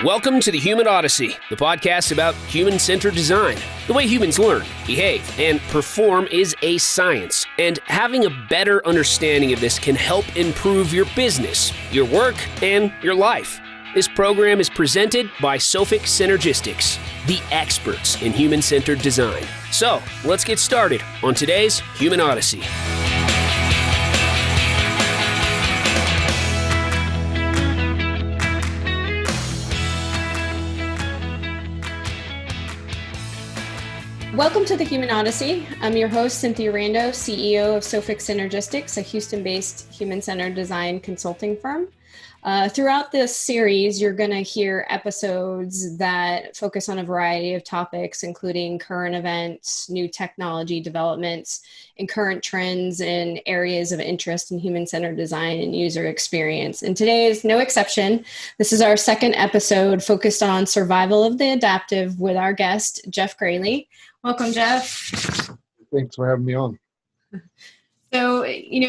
Welcome to the Human Odyssey, the podcast about human-centered design. The way humans learn, behave, and perform is a science, and having a better understanding of this can help improve your business, your work, and your life. This program is presented by Sophic Synergistics, the experts in human-centered design. So, let's get started on today's Human Odyssey. Welcome to the Human Odyssey. I'm your host, Cynthia Rando, CEO of Sophic Synergistics, a Houston-based human-centered design consulting firm. Throughout this series, you're going to hear episodes that focus on a variety of topics, including current events, new technology developments, and current trends in areas of interest in human-centered design and user experience. And today is no exception. This is our second episode focused on survival of the adaptive with our guest, Jeff Grayley. Welcome, Jeff. Thanks for having me on. So,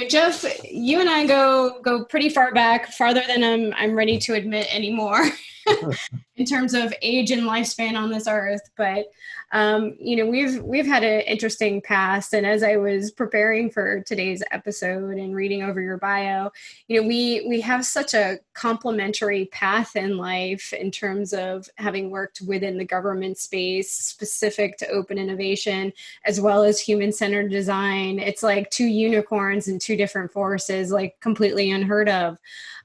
Jeff, you and I go pretty far back, farther than I'm ready to admit anymore in terms of age and lifespan on this earth. But, we've had an interesting past. And as I was preparing for today's episode and reading over your bio, we have such a complementary path in life in terms of having worked within the government space specific to open innovation, as well as human-centered design. It's like two unicorns and two different forces, like completely unheard of.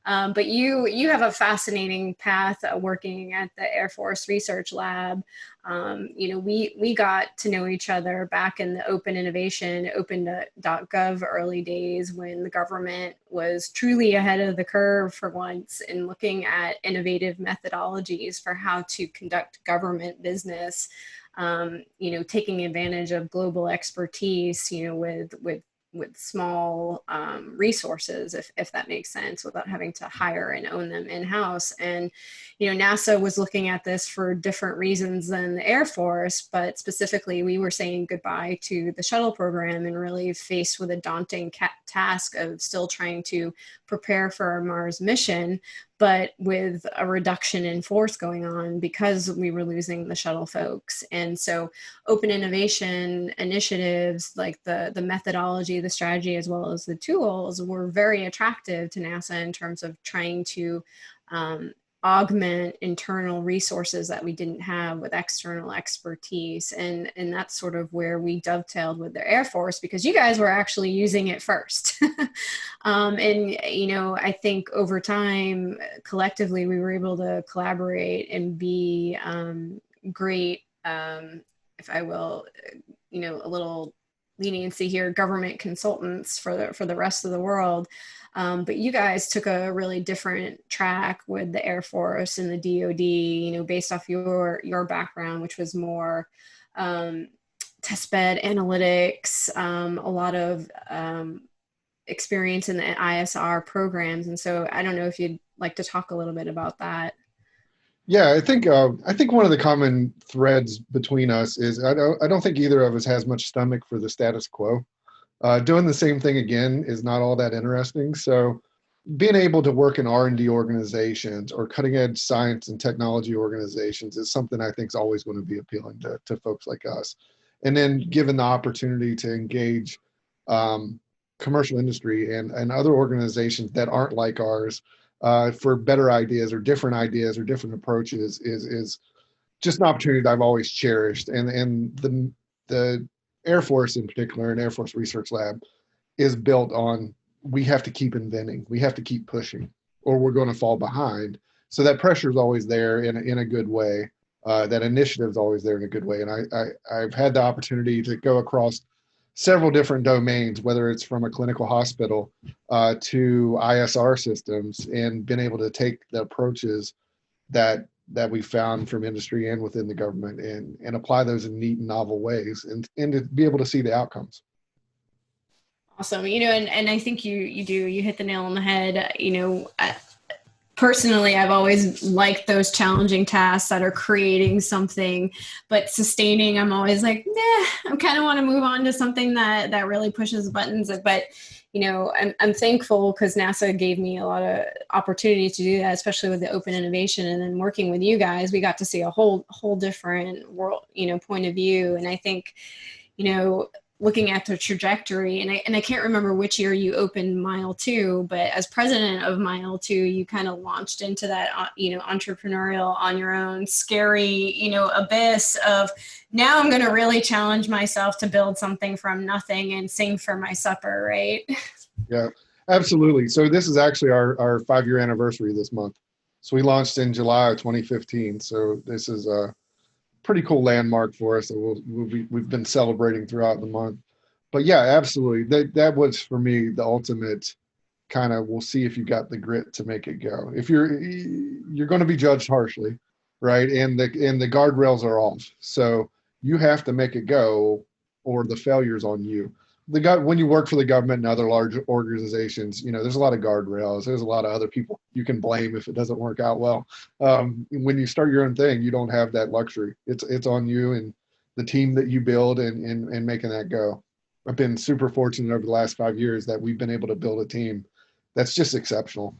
But you have a fascinating path working at the Air Force Research Lab. We got to know each other back in the open innovation, open.gov early days when the government was truly ahead of the curve for once in looking at innovative methodologies for how to conduct government business, taking advantage of global expertise, with small resources, if that makes sense, without having to hire and own them in-house. And, NASA was looking at this for different reasons than the Air Force, but specifically we were saying goodbye to the shuttle program and really faced with a daunting task of still trying to prepare for our Mars mission, but with a reduction in force going on because we were losing the shuttle folks. And so open innovation initiatives like the methodology, the strategy, as well as the tools were very attractive to NASA in terms of trying to augment internal resources that we didn't have with external expertise. And that's sort of where we dovetailed with the Air Force, because you guys were actually using it first. I think over time, collectively, we were able to collaborate and be great, if I will, a little leniency here, government consultants for the rest of the world. But you guys took a really different track with the Air Force and the DoD, based off your background, which was more testbed analytics, a lot of experience in the ISR programs. And so I don't know if you'd like to talk a little bit about that. Yeah, I think one of the common threads between us is I don't think either of us has much stomach for the status quo. Doing the same thing again is not all that interesting. So being able to work in R&D organizations or cutting edge science and technology organizations is something I think is always going to be appealing to folks like us. And then given the opportunity to engage commercial industry and other organizations that aren't like ours for better ideas or different approaches is just an opportunity that I've always cherished. And the Air Force in particular, and Air Force Research Lab, is built on we have to keep inventing, we have to keep pushing, or we're going to fall behind. So that pressure is always there in a good way. That initiative is always there in a good way. And I've had the opportunity to go across several different domains, whether it's from a clinical hospital to ISR systems, and been able to take the approaches that we found from industry and within the government and apply those in neat and novel ways and to be able to see the outcomes. Awesome. And I think you hit the nail on the head. Personally, I've always liked those challenging tasks that are creating something, but sustaining, I'm always like, I kind of want to move on to something that really pushes buttons. But, I'm thankful because NASA gave me a lot of opportunity to do that, especially with the open innovation. And then working with you guys, we got to see a whole different world, point of view. And I think, looking at the trajectory, and I can't remember which year you opened Mile 2, but as president of Mile 2, you kind of launched into that, entrepreneurial on your own, scary, abyss of, now I'm going to really challenge myself to build something from nothing and sing for my supper, right? Yeah, absolutely. So this is actually our 5-year anniversary this month. So we launched in July of 2015. So this is a pretty cool landmark for us that we've been celebrating throughout the month. But yeah, absolutely. That was for me the ultimate kind of, we'll see if you got the grit to make it go. If you're going to be judged harshly, right? And the guardrails are off. So you have to make it go, or the failure's on you. When you work for the government and other large organizations, there's a lot of guardrails. There's a lot of other people you can blame if it doesn't work out well. When you start your own thing, you don't have that luxury. It's on you and the team that you build and making that go. I've been super fortunate over the last 5 years that we've been able to build a team that's just exceptional.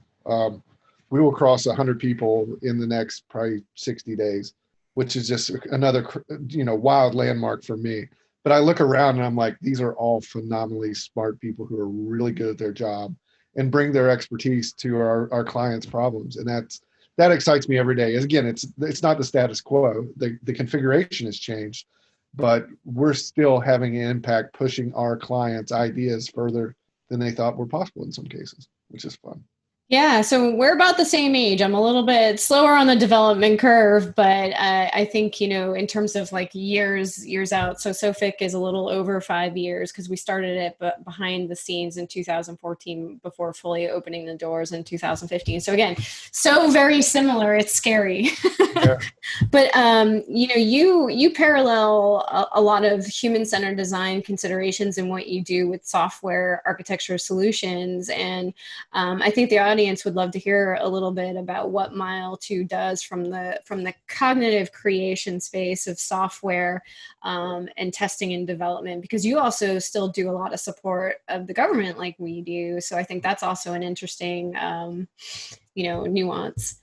We will cross 100 people in the next probably 60 days, which is just another wild landmark for me. But I look around and I'm like, these are all phenomenally smart people who are really good at their job and bring their expertise to our clients' problems. And that excites me every day. Again, it's not the status quo. The configuration has changed, but we're still having an impact pushing our clients' ideas further than they thought were possible in some cases, which is fun. Yeah, so we're about the same age. I'm a little bit slower on the development curve, but I think, in terms of like years out, so Sophic is a little over 5 years because we started it behind the scenes in 2014 before fully opening the doors in 2015. So again, so very similar. It's scary. Yeah. But, you parallel a lot of human-centered design considerations in what you do with software architecture solutions. And I think the audience would love to hear a little bit about what Mile 2 does from the cognitive creation space of software and testing and development, because you also still do a lot of support of the government like we do. So I think that's also an interesting, nuance.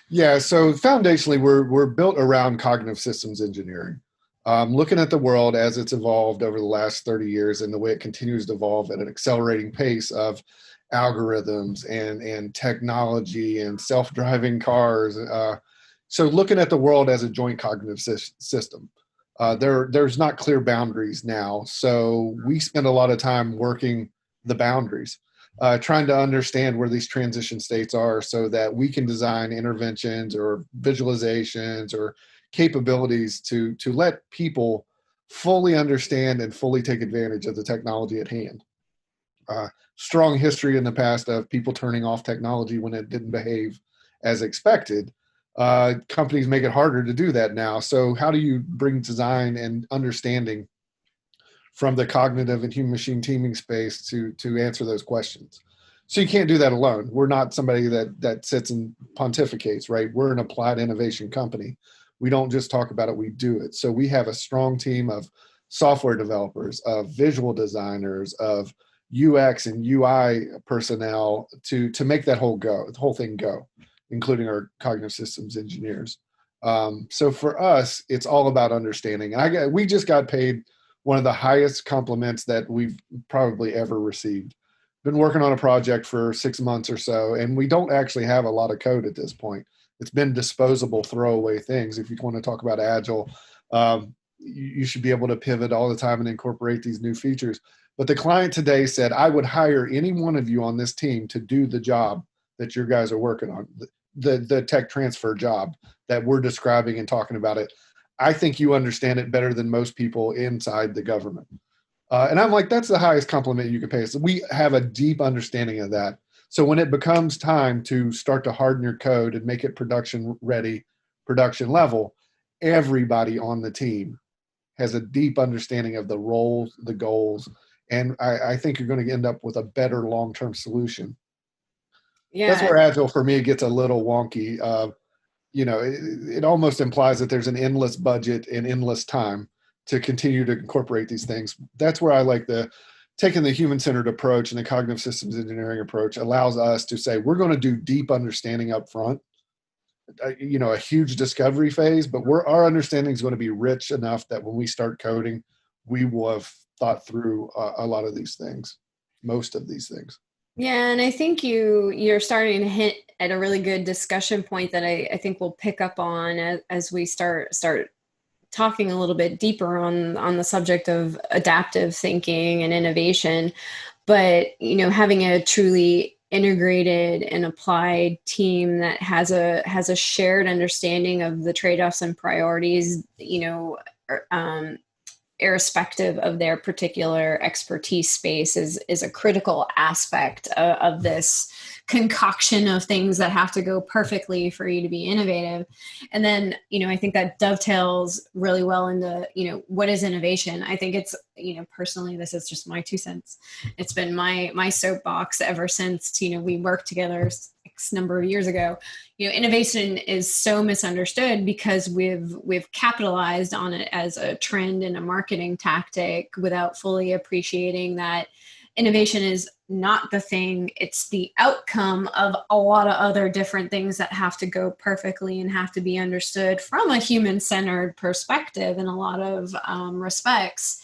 Yeah, so foundationally, we're built around cognitive systems engineering. Looking at the world as it's evolved over the last 30 years and the way it continues to evolve at an accelerating pace of algorithms and technology and self-driving cars. So looking at the world as a joint cognitive system. There's not clear boundaries now. So we spend a lot of time working the boundaries, trying to understand where these transition states are so that we can design interventions or visualizations or capabilities to let people fully understand and fully take advantage of the technology at hand. Strong history in the past of people turning off technology when it didn't behave as expected. Companies make it harder to do that now. So how do you bring design and understanding from the cognitive and human machine teaming space to answer those questions? So you can't do that alone. We're not somebody that sits and pontificates, right? We're an applied innovation company. We don't just talk about it, we do it. So we have a strong team of software developers, of visual designers, of UX and UI personnel to make that the whole thing go, including our cognitive systems engineers. So for us, it's all about understanding. We just got paid one of the highest compliments that we've probably ever received. Been working on a project for 6 months or so, and we don't actually have a lot of code at this point. It's been disposable, throwaway things. If you want to talk about Agile, you should be able to pivot all the time and incorporate these new features. But the client today said, I would hire any one of you on this team to do the job that your guys are working on, the tech transfer job that we're describing and talking about it. I think you understand it better than most people inside the government. And I'm like, that's the highest compliment you can pay us. We have a deep understanding of that. So when it becomes time to start to harden your code and make it production ready, production level, everybody on the team has a deep understanding of the roles, the goals, and I think you're going to end up with a better long-term solution. Yeah. That's where Agile for me gets a little wonky. It almost implies that there's an endless budget and endless time to continue to incorporate these things. That's where I like the taking the human-centered approach and the cognitive systems engineering approach allows us to say, we're going to do deep understanding up front, a huge discovery phase, but our understanding is going to be rich enough that when we start coding, we will have thought through a lot of these things, most of these things. Yeah, and I think you're starting to hit at a really good discussion point that I think we'll pick up on as we start talking a little bit deeper on the subject of adaptive thinking and innovation. But having a truly integrated and applied team that has a shared understanding of the trade-offs and priorities, irrespective of their particular expertise space is a critical aspect of this concoction of things that have to go perfectly for you to be innovative. And then, I think that dovetails really well into, what is innovation? I think it's, personally, this is just my 2 cents. It's been my soapbox ever since, we worked together X number of years ago. Innovation is so misunderstood because we've capitalized on it as a trend and a marketing tactic without fully appreciating that innovation is not the thing. It's the outcome of a lot of other different things that have to go perfectly and have to be understood from a human-centered perspective in a lot of respects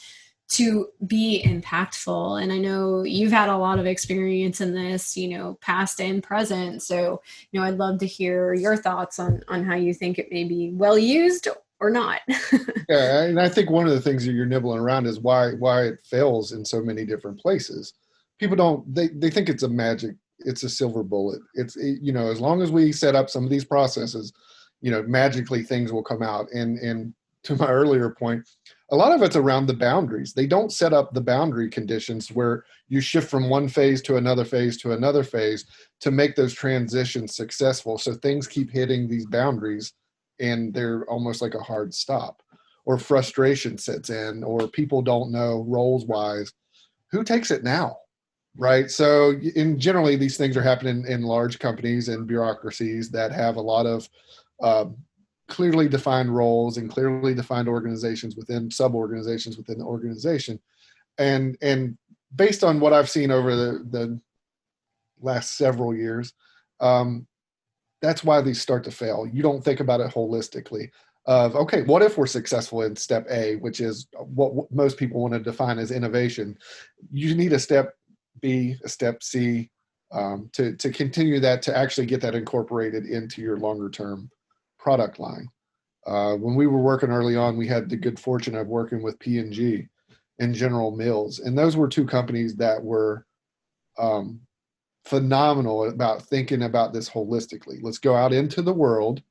to be impactful. And I know you've had a lot of experience in this, past and present. So, I'd love to hear your thoughts on how you think it may be well used or not. Yeah, and I think one of the things that you're nibbling around is why it fails in so many different places. People they think it's it's a silver bullet. It's, as long as we set up some of these processes, magically things will come out. And to my earlier point, a lot of it's around the boundaries. They don't set up the boundary conditions where you shift from one phase to another phase to another phase to make those transitions successful. So things keep hitting these boundaries and they're almost like a hard stop, or frustration sets in, or people don't know roles wise who takes it now, right? So generally these things are happening in large companies and bureaucracies that have a lot of clearly defined roles and clearly defined organizations within sub-organizations within the organization. And based on what I've seen over the last several years, that's why these start to fail. You don't think about it holistically of, okay, what if we're successful in step A, which is what most people want to define as innovation. You need a step B, a step C, to continue that, to actually get that incorporated into your longer term product line. When we were working early on, we had the good fortune of working with P&G and General Mills. And those were two companies that were phenomenal about thinking about this holistically. Let's go out into the world,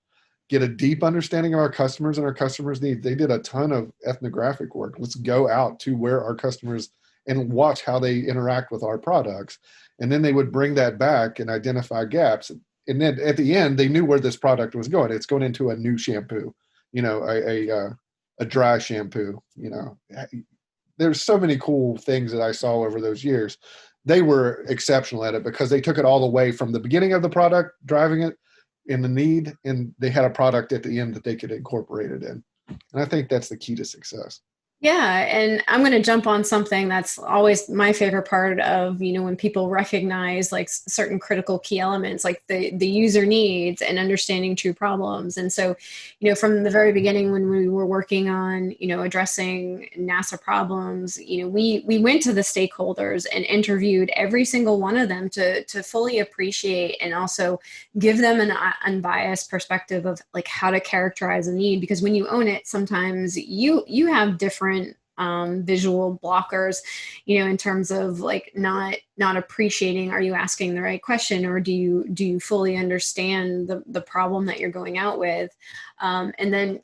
get a deep understanding of our customers and our customers' needs. They did a ton of ethnographic work. Let's go out to where our customers and watch how they interact with our products. And then they would bring that back and identify gaps. And then at the end, they knew where this product was going. It's going into a new shampoo, a dry shampoo. There's so many cool things that I saw over those years. They were exceptional at it because they took it all the way from the beginning of the product, driving it in the need, and they had a product at the end that they could incorporate it in. And I think that's the key to success. Yeah. And I'm going to jump on something that's always my favorite part of, when people recognize like certain critical key elements, like the user needs and understanding true problems. And so, from the very beginning, when we were working on, addressing NASA problems, we went to the stakeholders and interviewed every single one of them to fully appreciate and also give them an unbiased perspective of like how to characterize a need. Because when you own it, sometimes you have different visual blockers, in terms of like not appreciating, are you asking the right question, or do you fully understand the problem that you're going out with? And then,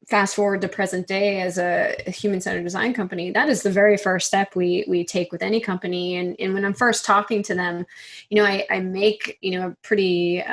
fast forward to present day as a human-centered design company, that is the very first step we take with any company. And when I'm first talking to them, I make, a pretty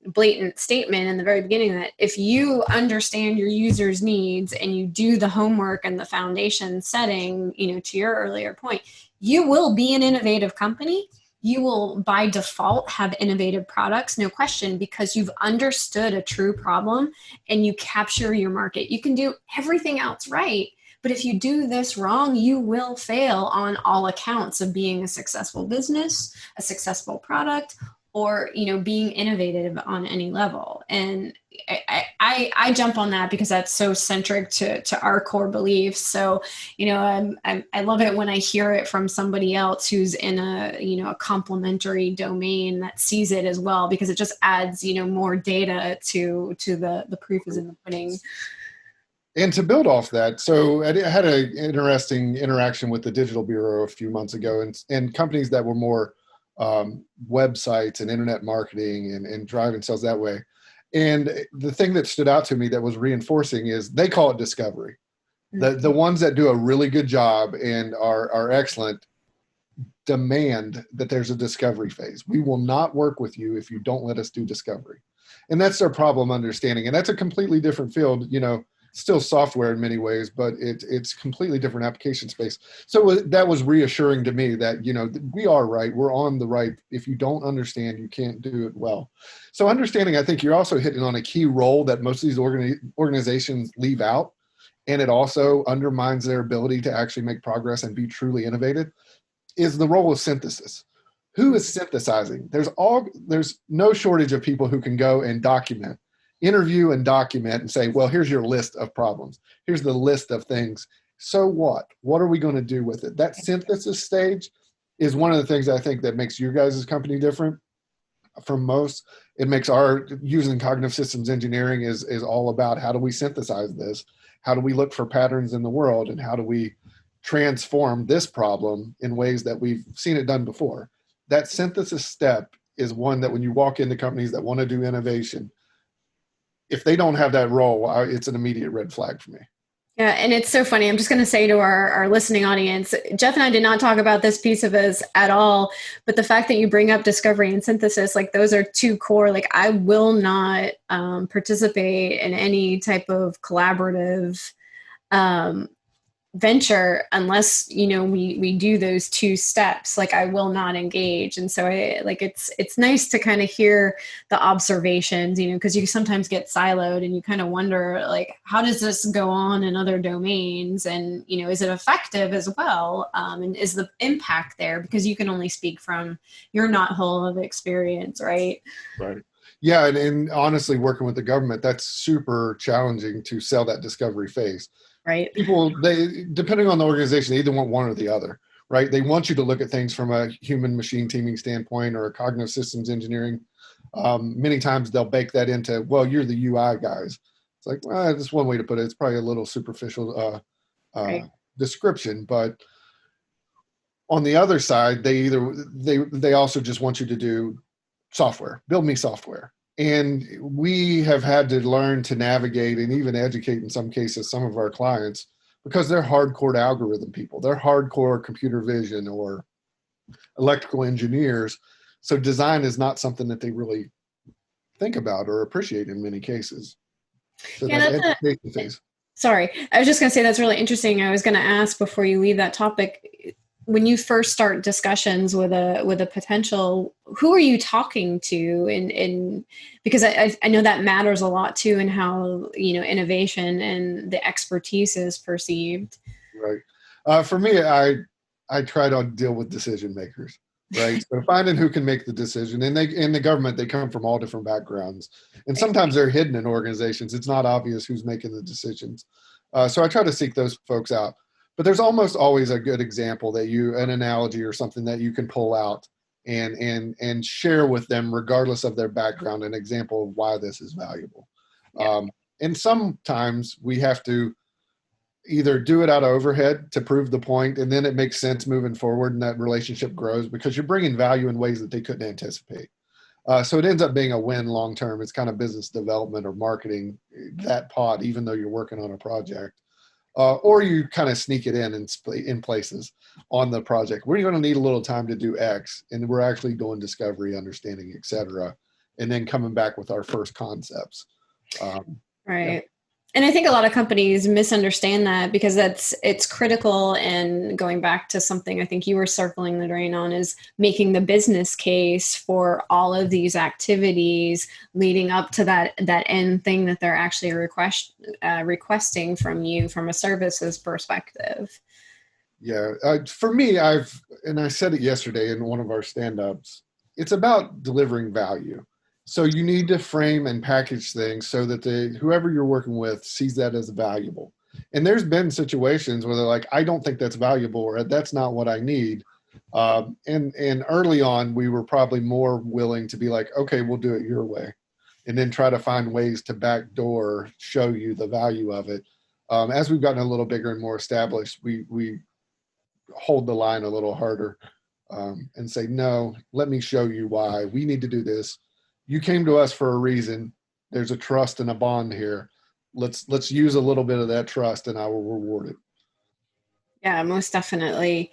blatant statement in the very beginning that if you understand your users' needs and you do the homework and the foundation setting, to your earlier point, you will be an innovative company. You will by default have innovative products, no question, because you've understood a true problem and you capture your market. You can do everything else right, But if you do this wrong, you will fail on all accounts of being a successful business, a successful product, or, you know, being innovative on any level. And I jump on that because that's so centric to our core beliefs. So, you know, I love it when I hear it from somebody else who's in a, you know, a complementary domain that sees it as well, because it just adds, you know, more data to the proof is in the pudding. And to build off that, so I had an interesting interaction with the Digital Bureau a few months ago, and companies that were more websites and internet marketing and driving sales that way. And the thing that stood out to me that was reinforcing is they call it discovery. The ones that do a really good job and are excellent demand that there's a discovery phase. We will not work with you if you don't let us do discovery. And that's their problem understanding. And that's a completely different field, you know, still software in many ways, but it's completely different application space. So that was reassuring to me that, you know, we are right. We're on the right. If you don't understand, you can't do it well. So understanding, I think you're also hitting on a key role that most of these organizations leave out. And it also undermines their ability to actually make progress and be truly innovative, is the role of synthesis. Who is synthesizing? There's no shortage of people who can go and interview and document and say, well, here's your list of problems. Here's the list of things. So what? What are we going to do with it? That synthesis stage is one of the things I think that makes your guys' company different from most. It makes our using cognitive systems engineering is all about how do we synthesize this? How do we look for patterns in the world? And how do we transform this problem in ways that we've seen it done before? That synthesis step is one that when you walk into companies that want to do innovation, if they don't have that role, it's an immediate red flag for me. Yeah, and it's so funny. I'm just going to say to our listening audience, Jeff and I did not talk about this piece of us at all, but the fact that you bring up discovery and synthesis, like those are two core, like I will not participate in any type of collaborative venture unless, you know, we do those two steps. Like I will not engage. And so it's nice to kind of hear the observations, you know, because you sometimes get siloed and you kind of wonder, like, how does this go on in other domains? And, you know, is it effective as well? And is the impact there? Because you can only speak from your not whole of experience, right? Right. Yeah. And honestly, working with the government, that's super challenging to sell that discovery phase. Right. People, depending on the organization, they either want one or the other, right? They want you to look at things from a human machine teaming standpoint or a cognitive systems engineering. Many times they'll bake that into, well, you're the UI guys. It's like, well, that's one way to put it. It's probably a little superficial Right. description, but on the other side, they also just want you to do software, build me software. And we have had to learn to navigate and even educate, in some cases, some of our clients, because they're hardcore algorithm people. They're hardcore computer vision or electrical engineers. So design is not something that they really think about or appreciate in many cases. So Yeah, that education phase. Sorry, I was just going to say that's really interesting. I was going to ask before you leave that topic, when you first start discussions with a potential, who are you talking to? And because I know that matters a lot too, in how, you know, innovation and the expertise is perceived. Right. For me, I try to deal with decision makers. Right. So finding who can make the decision, and in the government, they come from all different backgrounds, and sometimes they're hidden in organizations. It's not obvious who's making the decisions. So I try to seek those folks out. But there's almost always a good example an analogy or something that you can pull out and share with them, regardless of their background, an example of why this is valuable. Yeah. And sometimes we have to either do it out of overhead to prove the point, and then it makes sense moving forward, and that relationship grows because you're bringing value in ways that they couldn't anticipate. So it ends up being a win long term. It's kind of business development or marketing that pod, even though you're working on a project. Or you kind of sneak it in places on the project. We're going to need a little time to do X, and we're actually doing discovery, understanding, et cetera, and then coming back with our first concepts. Right. Yeah. And I think a lot of companies misunderstand that because it's critical. And going back to something I think you were circling the drain on is making the business case for all of these activities leading up to that end thing that they're actually requesting from you from a services perspective. Yeah, for me, and I said it yesterday in one of our stand-ups, it's about delivering value. So you need to frame and package things so that whoever you're working with sees that as valuable. And there's been situations where they're like, I don't think that's valuable, or that's not what I need. And early on, we were probably more willing to be like, okay, we'll do it your way, and then try to find ways to backdoor show you the value of it. As we've gotten a little bigger and more established, we hold the line a little harder and say, no, let me show you why we need to do this. You came to us for a reason. There's a trust and a bond here. Let's use a little bit of that trust and I will reward it. Yeah, most definitely.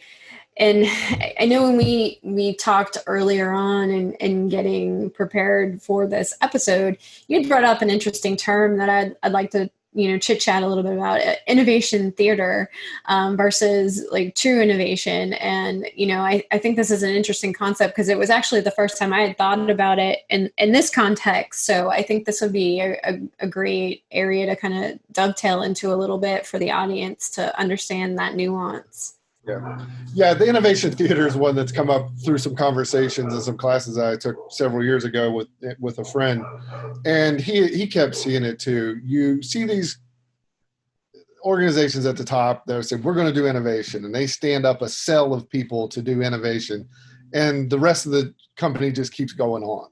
And I know when we talked earlier on and getting prepared for this episode, you had brought up an interesting term that I'd like to chit chat a little bit about, innovation theater versus like true innovation. And, I think this is an interesting concept because it was actually the first time I had thought about it in this context. So I think this would be a great area to kind of dovetail into a little bit for the audience to understand that nuance. Yeah. The innovation theater is one that's come up through some conversations and some classes I took several years ago with a friend, and he kept seeing it too. You see these organizations at the top that say we're going to do innovation, and they stand up a cell of people to do innovation, and the rest of the company just keeps going on.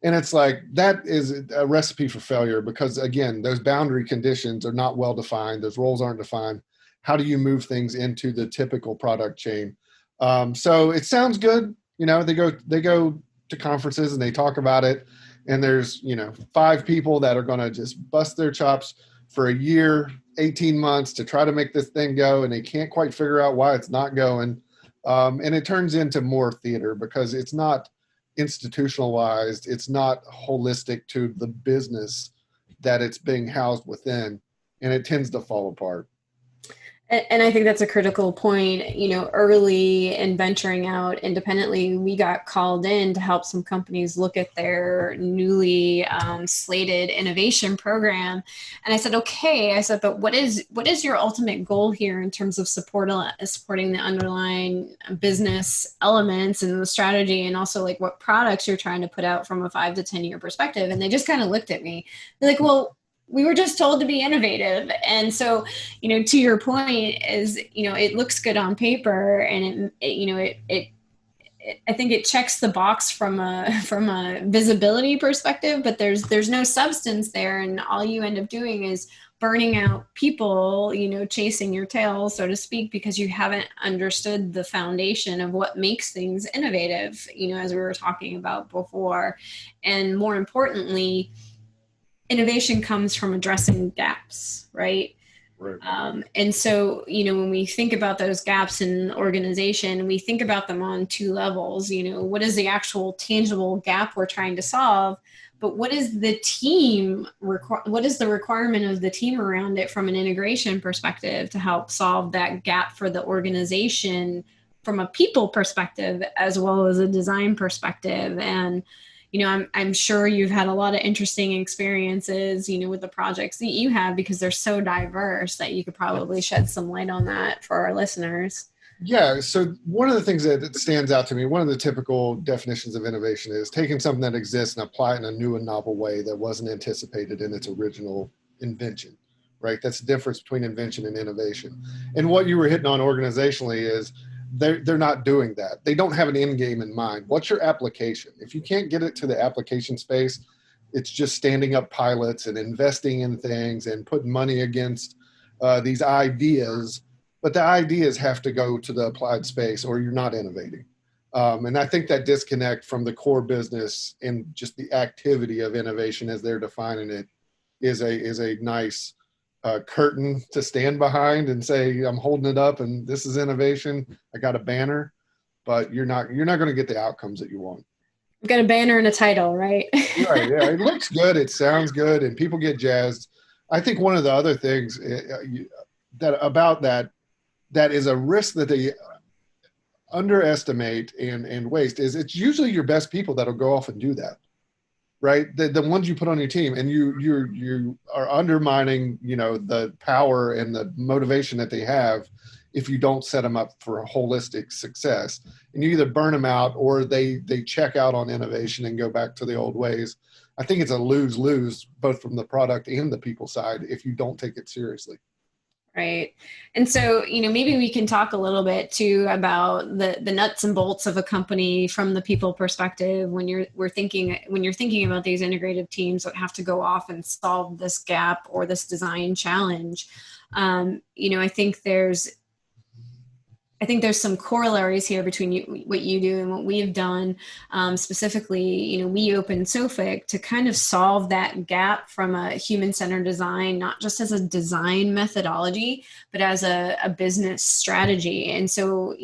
And it's like that is a recipe for failure because again, those boundary conditions are not well defined. Those roles aren't defined. How do you move things into the typical product chain? So it sounds good. They go to conferences and they talk about it. And there's, 5 people that are going to just bust their chops for a year, 18 months to try to make this thing go. And they can't quite figure out why it's not going. And it turns into more theater because it's not institutionalized. It's not holistic to the business that it's being housed within. And it tends to fall apart. And I think that's a critical point. Early in venturing out independently, we got called in to help some companies look at their newly slated innovation program. And I said, okay, but what is your ultimate goal here in terms of supporting the underlying business elements and the strategy, and also like what products you're trying to put out from a 5 to 10 year perspective? And they just kind of looked at me. They're like, well, we were just told to be innovative. And so, to your point is, it looks good on paper and I think it checks the box from a visibility perspective, but there's no substance there. And all you end up doing is burning out people, chasing your tail, so to speak, because you haven't understood the foundation of what makes things innovative, as we were talking about before. And more importantly, innovation comes from addressing gaps, right? Right. And so, when we think about those gaps in organization, we think about them on 2 levels. What is the actual tangible gap we're trying to solve? But what is the team what is the requirement of the team around it from an integration perspective to help solve that gap for the organization from a people perspective as well as a design perspective? And I'm sure you've had a lot of interesting experiences, with the projects that you have because they're so diverse that you could probably shed some light on that for our listeners. Yeah. So one of the things that stands out to me, one of the typical definitions of innovation is taking something that exists and apply it in a new and novel way that wasn't anticipated in its original invention, right? That's the difference between invention and innovation. And what you were hitting on organizationally is they're not doing that. They don't have an end game in mind. What's your application? If you can't get it to the application space, it's just standing up pilots and investing in things and putting money against these ideas. But the ideas have to go to the applied space or you're not innovating. And I think that disconnect from the core business and just the activity of innovation as they're defining it is a nice curtain to stand behind and say, I'm holding it up and this is innovation. I got a banner, but you're not going to get the outcomes that you want. You've got a banner and a title, right? Right. Yeah. It looks good. It sounds good. And people get jazzed. I think one of the other things that about that is a risk that they underestimate and waste is it's usually your best people that'll go off and do that, right? The ones you put on your team, and you are undermining, the power and the motivation that they have if you don't set them up for a holistic success. And you either burn them out or they check out on innovation and go back to the old ways. I think it's a lose-lose both from the product and the people side if you don't take it seriously. Right. And so, maybe we can talk a little bit too about the nuts and bolts of a company from the people perspective when you're thinking about these integrative teams that have to go off and solve this gap or this design challenge. I think there's some corollaries here between what you do and what we've done. Specifically, we opened Sophic to kind of solve that gap from a human-centered design, not just as a design methodology, but as a business strategy. And so,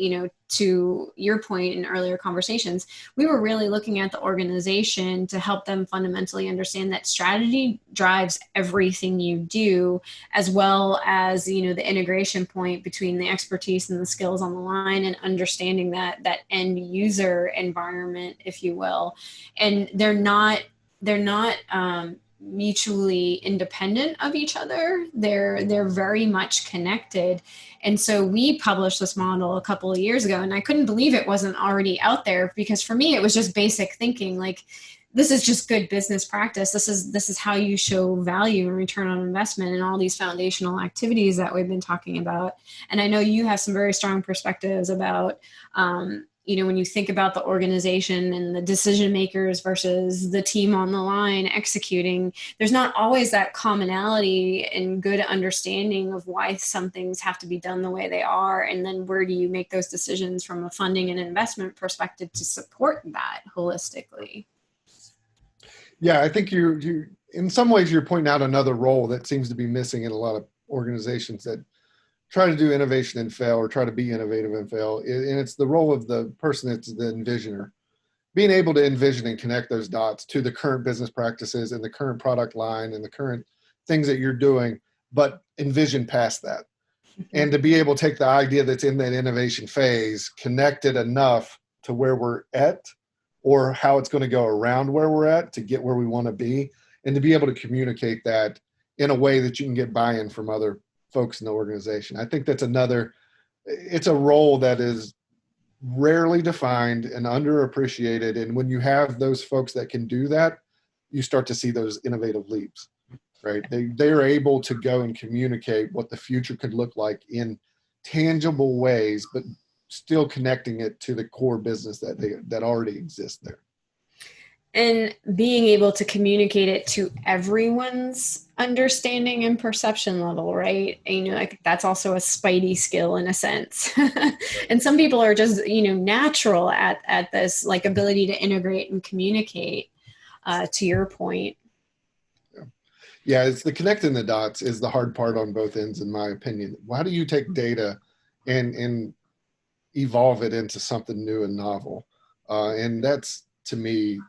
to your point in earlier conversations, we were really looking at the organization to help them fundamentally understand that strategy drives everything you do, as well as, the integration point between the expertise and the skills on the line and understanding that end user environment, if you will. And they're not mutually independent of each other. They're very much connected. And so we published this model a couple of years ago, and I couldn't believe it wasn't already out there, because for me, it was just basic thinking. Like, this is just good business practice. This is how you show value and return on investment and all these foundational activities that we've been talking about. And I know you have some very strong perspectives about, when you think about the organization and the decision makers versus the team on the line executing, there's not always that commonality and good understanding of why some things have to be done the way they are. And then where do you make those decisions from a funding and investment perspective to support that holistically? Yeah, I think you in some ways you're pointing out another role that seems to be missing in a lot of organizations that try to do innovation and fail, or try to be innovative and fail. And it's the role of the person that's the envisioner, being able to envision and connect those dots to the current business practices and the current product line and the current things that you're doing, but envision past that. And to be able to take the idea that's in that innovation phase, connect it enough to where we're at, or how it's going to go around where we're at to get where we want to be, and to be able to communicate that in a way that you can get buy-in from other folks in the organization. I think that's it's a role that is rarely defined and underappreciated. And when you have those folks that can do that, you start to see those innovative leaps, right? They're able to go and communicate what the future could look like in tangible ways, but still connecting it to the core business that already exists there. And being able to communicate it to everyone's understanding and perception level, right? And, like, that's also a spidey skill in a sense. And some people are just, natural at this, like, ability to integrate and communicate, to your point. Yeah, it's the connecting the dots is the hard part on both ends, in my opinion. How do you take data and evolve it into something new and novel? And that's, to me,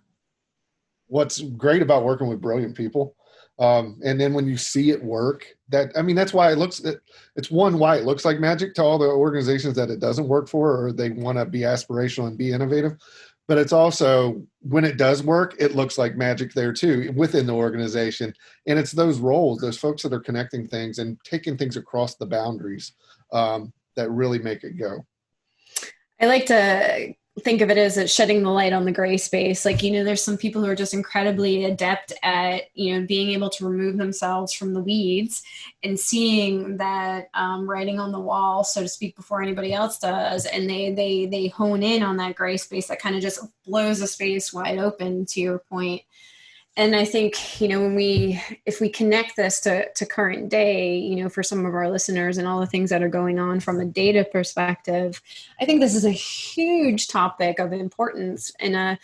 what's great about working with brilliant people. And then when you see it work, that's why why it looks like magic to all the organizations that it doesn't work for, or they want to be aspirational and be innovative. But it's also, when it does work, it looks like magic there too, within the organization. And it's those roles, those folks that are connecting things and taking things across the boundaries, that really make it go. I like to think of it as shedding the light on the gray space. Like, there's some people who are just incredibly adept at, being able to remove themselves from the weeds and seeing that writing on the wall, so to speak, before anybody else does. And they hone in on that gray space that kind of just blows a space wide open, to your point. And I think, if we connect this to current day, for some of our listeners and all the things that are going on from a data perspective, I think this is a huge topic of importance, and a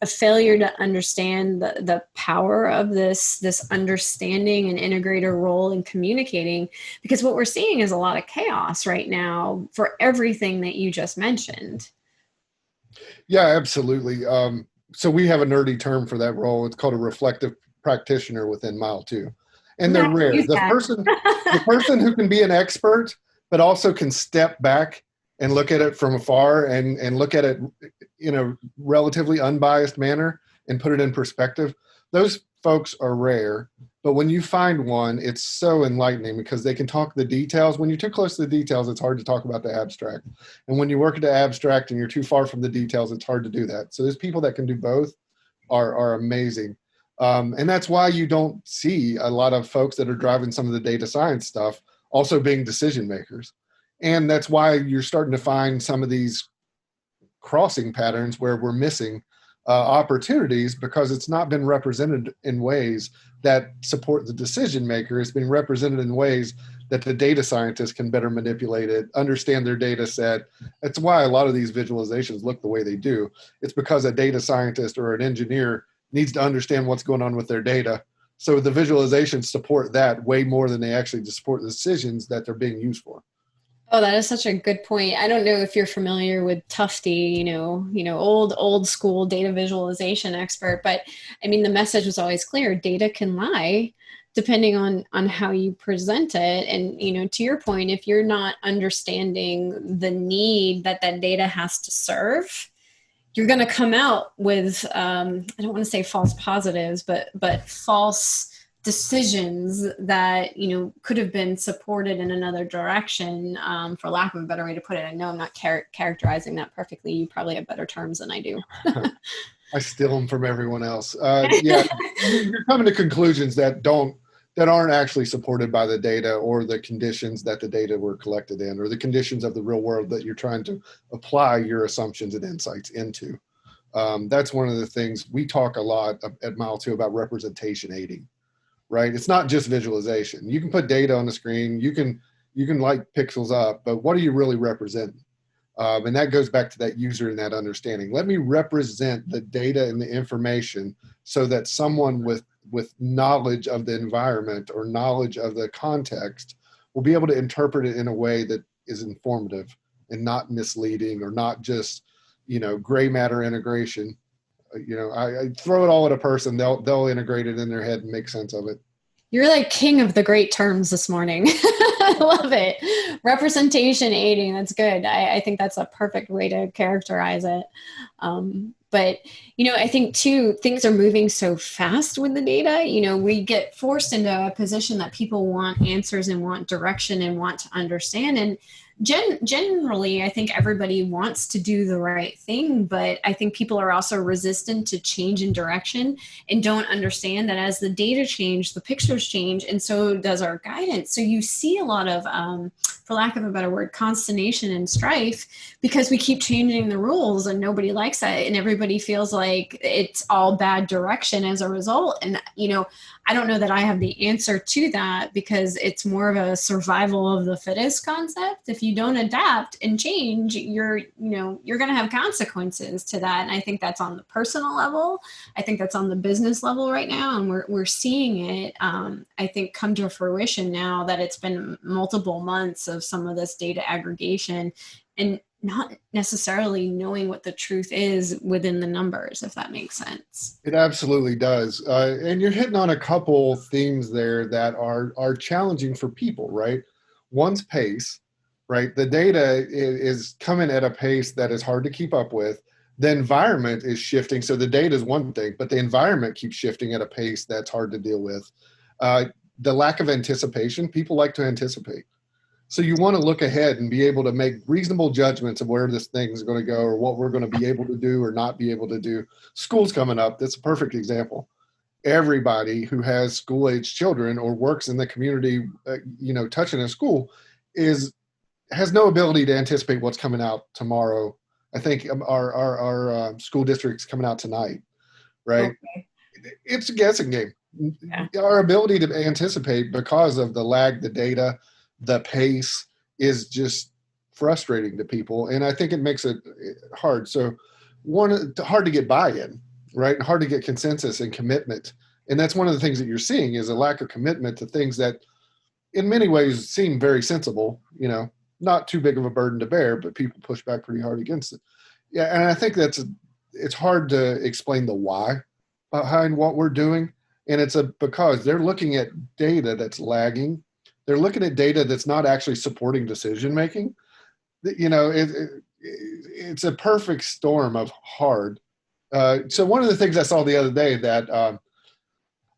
failure to understand the power of this understanding and integrator role in communicating, because what we're seeing is a lot of chaos right now for everything that you just mentioned. Yeah, absolutely. So we have a nerdy term for that role. It's called a reflective practitioner within Mile 2. and they're rare. The person who can be an expert, but also can step back and look at it from afar and look at it in a relatively unbiased manner and put it in perspective. Those folks are rare, but when you find one, it's so enlightening because they can talk the details. When you're too close to the details, it's hard to talk about the abstract. And when you work at the abstract and you're too far from the details, it's hard to do that. So there's people that can do both are amazing. And that's why you don't see a lot of folks that are driving some of the data science stuff also being decision makers. And that's why you're starting to find some of these crossing patterns where we're missing opportunities because it's not been represented in ways that support the decision maker. It's been represented in ways that the data scientists can better manipulate it, understand their data set. That's why a lot of these visualizations look the way they do. It's because a data scientist or an engineer needs to understand what's going on with their data. So the visualizations support that way more than they actually support the decisions that they're being used for. Oh, that is such a good point. I don't know if you're familiar with Tufte, old school data visualization expert, but I mean, the message was always clear. Data can lie depending on how you present it. And, to your point, if you're not understanding the need that data has to serve, you're going to come out with, I don't want to say false positives, but false decisions that, could have been supported in another direction, for lack of a better way to put it. I know I'm not characterizing that perfectly. You probably have better terms than I do. I steal them from everyone else. Yeah, you're coming to conclusions that aren't actually supported by the data or the conditions that the data were collected in, or the conditions of the real world that you're trying to apply your assumptions and insights into. That's one of the things we talk a lot at Mile 2 about representation aiding. Right? It's not just visualization. You can put data on the screen, you can light pixels up, but what are you really representing? And that goes back to that user and that understanding. Let me represent the data and the information so that someone with knowledge of the environment or knowledge of the context will be able to interpret it in a way that is informative and not misleading or not just, gray matter integration. I throw it all at a person, they'll integrate it in their head and make sense of it. You're like king of the great terms this morning. I love it. Representation aiding, that's good. I think that's a perfect way to characterize it. But, I think too, things are moving so fast with the data. We get forced into a position that people want answers and want direction and want to understand. And generally, I think everybody wants to do the right thing, but I think people are also resistant to change in direction and don't understand that as the data change, the pictures change, and so does our guidance. So you see a lot of, for lack of a better word, consternation and strife because we keep changing the rules and nobody likes that, and everybody feels like it's all bad direction as a result. And, I don't know that I have the answer to that because it's more of a survival of the fittest concept. If you don't adapt and change, you're going to have consequences to that. And I think that's on the personal level. I think that's on the business level right now. And we're seeing it, I think, come to fruition now that it's been multiple months of some of this data aggregation and not necessarily knowing what the truth is within the numbers, if that makes sense. It absolutely does. And you're hitting on a couple themes there that are challenging for people, right? One's pace, right? The data is coming at a pace that is hard to keep up with. The environment is shifting. So the data is one thing, but the environment keeps shifting at a pace that's hard to deal with. The lack of anticipation, people like to anticipate. So you want to look ahead and be able to make reasonable judgments of where this thing is going to go or what we're going to be able to do or not be able to do. School's coming up. That's a perfect example. Everybody who has school-age children or works in the community, touching a school has no ability to anticipate what's coming out tomorrow. I think our school district's coming out tonight, right? Okay. It's a guessing game. Yeah. Our ability to anticipate because of the lag, the data, the pace is just frustrating to people. And I think it makes it hard. So hard to get buy-in, right? Hard to get consensus and commitment. And that's one of the things that you're seeing is a lack of commitment to things that in many ways seem very sensible, not too big of a burden to bear, but people push back pretty hard against it. Yeah. And I think it's hard to explain the why behind what we're doing. And it's because they're looking at data that's lagging. They're looking at data that's not actually supporting decision making. You know, it's a perfect storm of hard. So one of the things I saw the other day that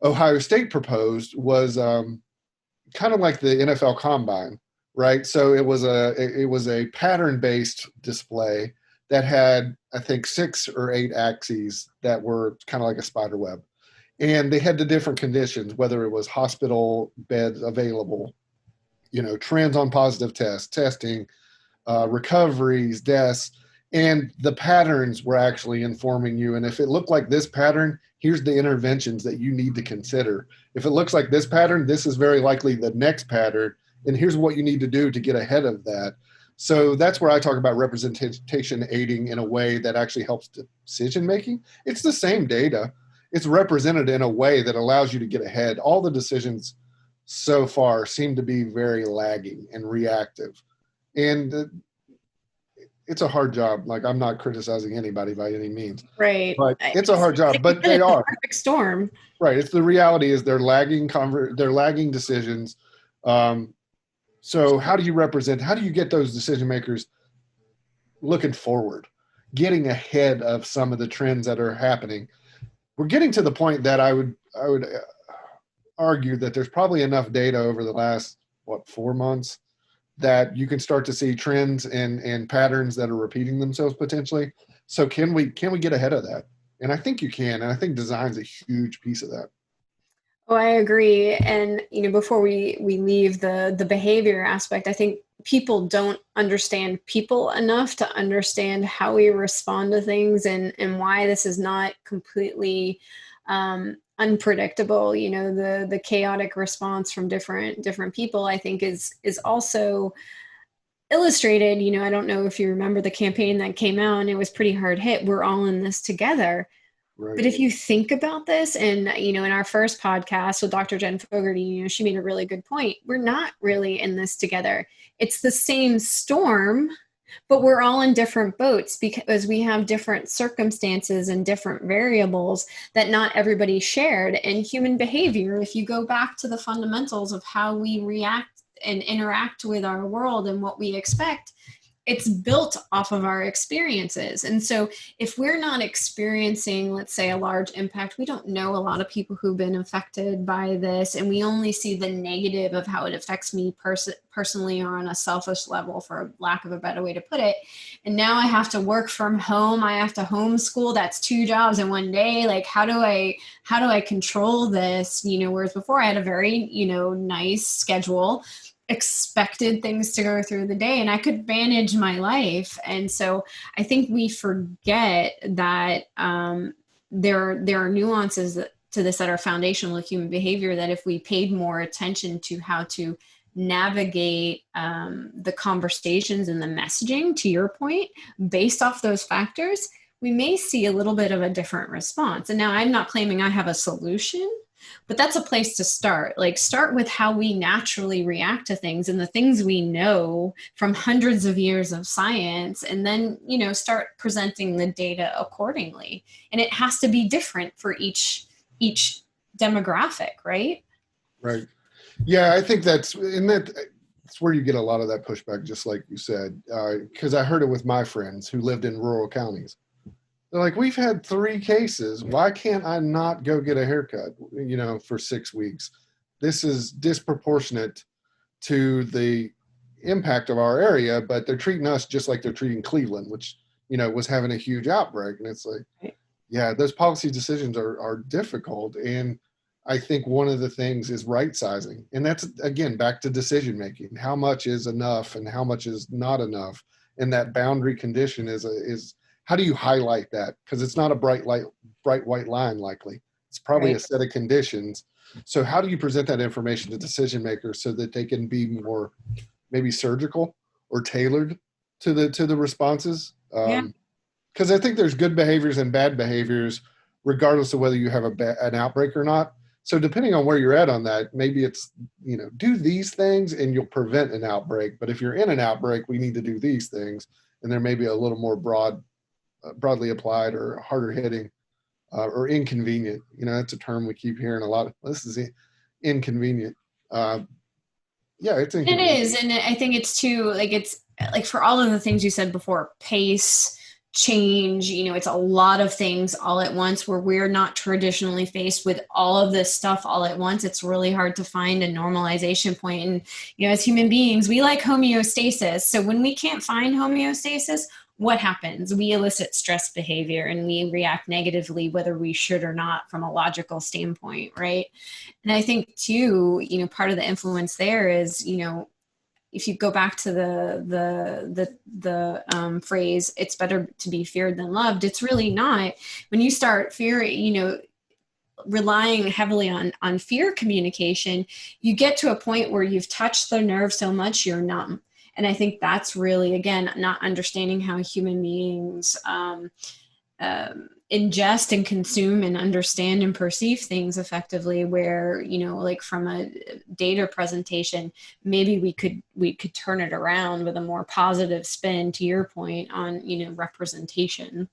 Ohio State proposed was kind of like the NFL Combine, right? So it was a pattern-based display that had, I think, 6 or 8 axes that were kind of like a spider web. And they had the different conditions, whether it was hospital beds available, you know, trends on positive tests, testing, recoveries, deaths, and the patterns were actually informing you. And if it looked like this pattern, here's the interventions that you need to consider. If it looks like this pattern, this is very likely the next pattern, and here's what you need to do to get ahead of that. So that's where I talk about representation aiding in a way that actually helps decision making. It's the same data. It's represented in a way that allows you to get ahead. All the decisions so far seem to be very lagging and reactive. And it's a hard job. Like, I'm not criticizing anybody by any means. Right. But it's a hard job, but they are. Perfect storm. Right. It's the reality is they're lagging decisions. So how do you get those decision makers looking forward, getting ahead of some of the trends that are happening? We're getting to the point that I would argue that there's probably enough data over the last, 4 months that you can start to see trends and patterns that are repeating themselves potentially. So can we get ahead of that? And I think you can. And I think design's a huge piece of that. Oh, I agree. And, you know, before we leave the behavior aspect, I think people don't understand people enough to understand how we respond to things and why this is not completely unpredictable. You know, the chaotic response from different people, I think is also illustrated. You know, I don't know if you remember the campaign that came out, and it was pretty hard hit. We're all in this together. Right. But if you think about this, and, you know, in our first podcast with Dr. Jen Fogarty, you know, she made a really good point. We're not really in this together. It's the same storm, but we're all in different boats because we have different circumstances and different variables that not everybody shared. And human behavior, if you go back to the fundamentals of how we react and interact with our world and what we expect, it's built off of our experiences. And so if we're not experiencing, let's say, a large impact, we don't know a lot of people who've been affected by this, and we only see the negative of how it affects me personally or on a selfish level, for lack of a better way to put it. And now I have to work from home. I have to homeschool. That's 2 jobs in one day. Like, how do I control this? You know, whereas before I had a very, you know, nice schedule, expected things to go through the day, and I could manage my life. And so I think we forget that there are nuances to this that are foundational to human behavior, that if we paid more attention to how to navigate the conversations and the messaging, to your point, based off those factors, we may see a little bit of a different response. And now I'm not claiming I have a solution, but that's a place to start. Like, start with how we naturally react to things and the things we know from hundreds of years of science, and then, you know, start presenting the data accordingly. And it has to be different for each demographic, right? Right. Yeah, I think that's where you get a lot of that pushback, just like you said, because I heard it with my friends who lived in rural counties. They're like, we've had 3 cases. Why can't I not go get a haircut, you know, for 6 weeks? This is disproportionate to the impact of our area, but they're treating us just like they're treating Cleveland, which, you know, was having a huge outbreak. And it's like, yeah, those policy decisions are difficult. And I think one of the things is right sizing. And that's, again, back to decision making. How much is enough and how much is not enough? And that boundary condition is how do you highlight that? Because it's not a bright white line, likely. It's probably a set of conditions. So how do you present that information to decision makers so that they can be more maybe surgical or tailored to the responses? Because I think there's good behaviors and bad behaviors, regardless of whether you have an outbreak or not. So depending on where you're at on that, maybe it's, you know, do these things and you'll prevent an outbreak. But if you're in an outbreak, we need to do these things. And there may be a little more broadly applied or harder hitting or inconvenient. That's a term we keep hearing a lot. This is inconvenient. Yeah, it's inconvenient. It is. And I think it's too, like, it's like for all of the things you said before, pace, change, it's a lot of things all at once where we're not traditionally faced with all of this stuff all at once. It's really hard to find a normalization point. And, as human beings, we like homeostasis. So when we can't find homeostasis, what happens? We elicit stress behavior and we react negatively, whether we should or not, from a logical standpoint, right? And I think too, part of the influence there is, if you go back to the phrase, it's better to be feared than loved. It's really not. When you start fearing, relying heavily on fear communication, you get to a point where you've touched the nerve so much you're numb. And I think that's really, again, not understanding how human beings ingest and consume and understand and perceive things effectively, where, like from a data presentation, maybe we could turn it around with a more positive spin, to your point, on, representation.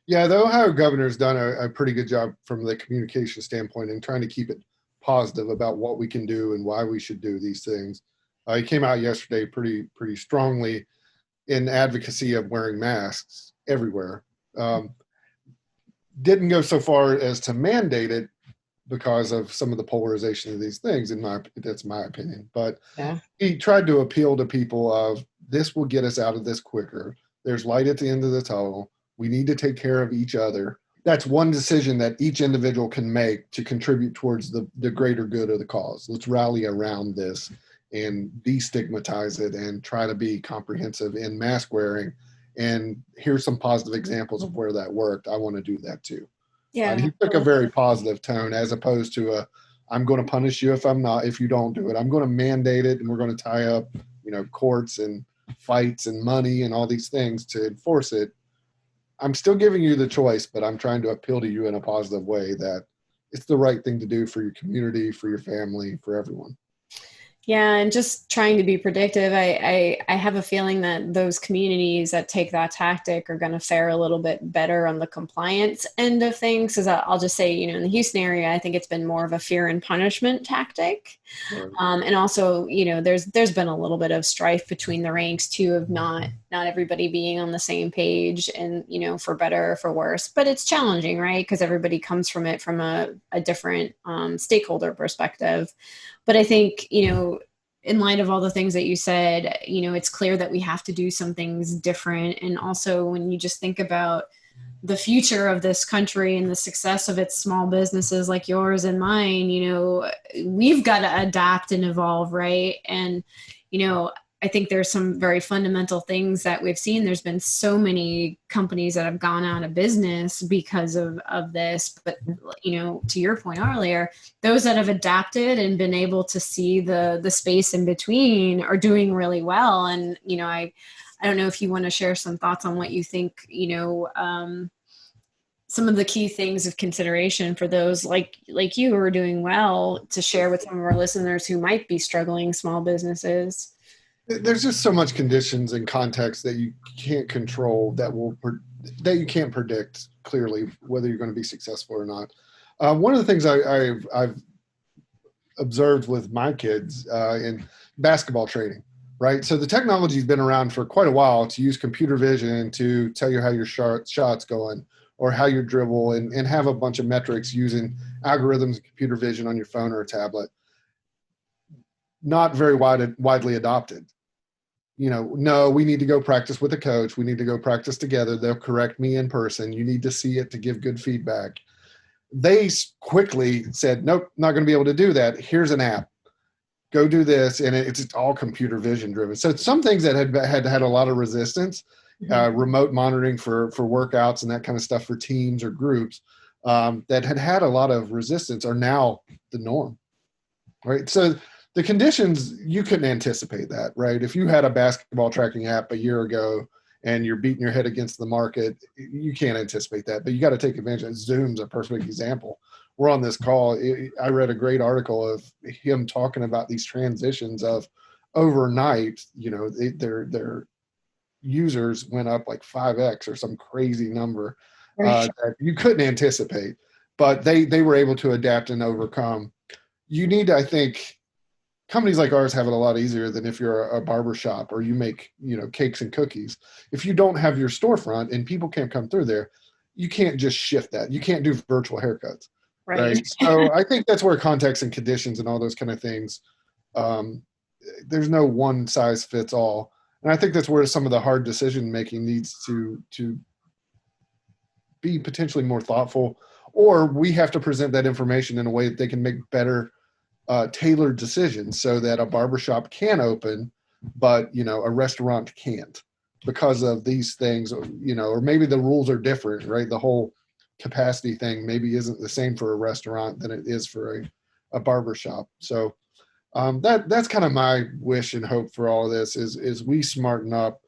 Yeah, the Ohio governor's done a pretty good job from the communication standpoint and trying to keep it positive about what we can do and why we should do these things. He came out yesterday pretty strongly in advocacy of wearing masks everywhere. Didn't go so far as to mandate it because of some of the polarization of these things. That's my opinion. But yeah, he tried to appeal to people of, this will get us out of this quicker. There's light at the end of the tunnel. We need to take care of each other. That's one decision that each individual can make to contribute towards the greater good of the cause. Let's rally around this and destigmatize it and try to be comprehensive in mask wearing. And here's some positive examples of where that worked. I want to do that too. Yeah. And he took a very positive tone, as opposed to I'm going to punish you if you don't do it. I'm going to mandate it, and we're going to tie up, courts and fights and money and all these things to enforce it. I'm still giving you the choice, but I'm trying to appeal to you in a positive way that it's the right thing to do for your community, for your family, for everyone. Yeah, and just trying to be predictive. I have a feeling that those communities that take that tactic are going to fare a little bit better on the compliance end of things. Because I'll just say, in the Houston area, I think it's been more of a fear and punishment tactic. Right. And also, there's been a little bit of strife between the ranks too, of not everybody being on the same page, and for better or for worse. But it's challenging, right? Because everybody comes from it from a different stakeholder perspective. But I think, in light of all the things that you said, it's clear that we have to do some things different. And also, when you just think about the future of this country and the success of its small businesses like yours and mine, we've got to adapt and evolve, right? And, I think there's some very fundamental things that we've seen. There's been so many companies that have gone out of business because of this. But, to your point earlier, those that have adapted and been able to see the space in between are doing really well. And, I don't know if you want to share some thoughts on what you think, some of the key things of consideration for those like you who are doing well, to share with some of our listeners who might be struggling small businesses. There's just so much conditions and context that you can't control, that you can't predict clearly whether you're going to be successful or not. One of the things I've observed with my kids in basketball training, right? So the technology's been around for quite a while to use computer vision to tell you how your shot's going or how you dribble, and have a bunch of metrics using algorithms and computer vision on your phone or a tablet. Not very widely adopted. No, we need to go practice with a coach. We need to go practice together. They'll correct me in person. You need to see it to give good feedback. They quickly said, nope, not going to be able to do that. Here's an app. Go do this. And it's all computer vision driven. So some things that had a lot of resistance, remote monitoring for workouts and that kind of stuff for teams or groups that had a lot of resistance are now the norm, right? So the conditions, you couldn't anticipate that, right? If you had a basketball tracking app a year ago and you're beating your head against the market, you can't anticipate that, but you got to take advantage of it. Zoom's a perfect example. We're on this call. I read a great article of him talking about these transitions of overnight, their users went up like 5x or some crazy number. that you couldn't anticipate, but they were able to adapt and overcome. You need to, I think, companies like ours have it a lot easier than if you're a barber shop or you make, cakes and cookies. If you don't have your storefront and people can't come through there, you can't just shift that. You can't do virtual haircuts. Right. So I think that's where context and conditions and all those kind of things, there's no one size fits all. And I think that's where some of the hard decision making needs to be potentially more thoughtful, or we have to present that information in a way that they can make better tailored decisions so that a barbershop can open, but, a restaurant can't because of these things, or maybe the rules are different, right? The whole capacity thing maybe isn't the same for a restaurant than it is for a barbershop. So that's kind of my wish and hope for all of this is we smarten up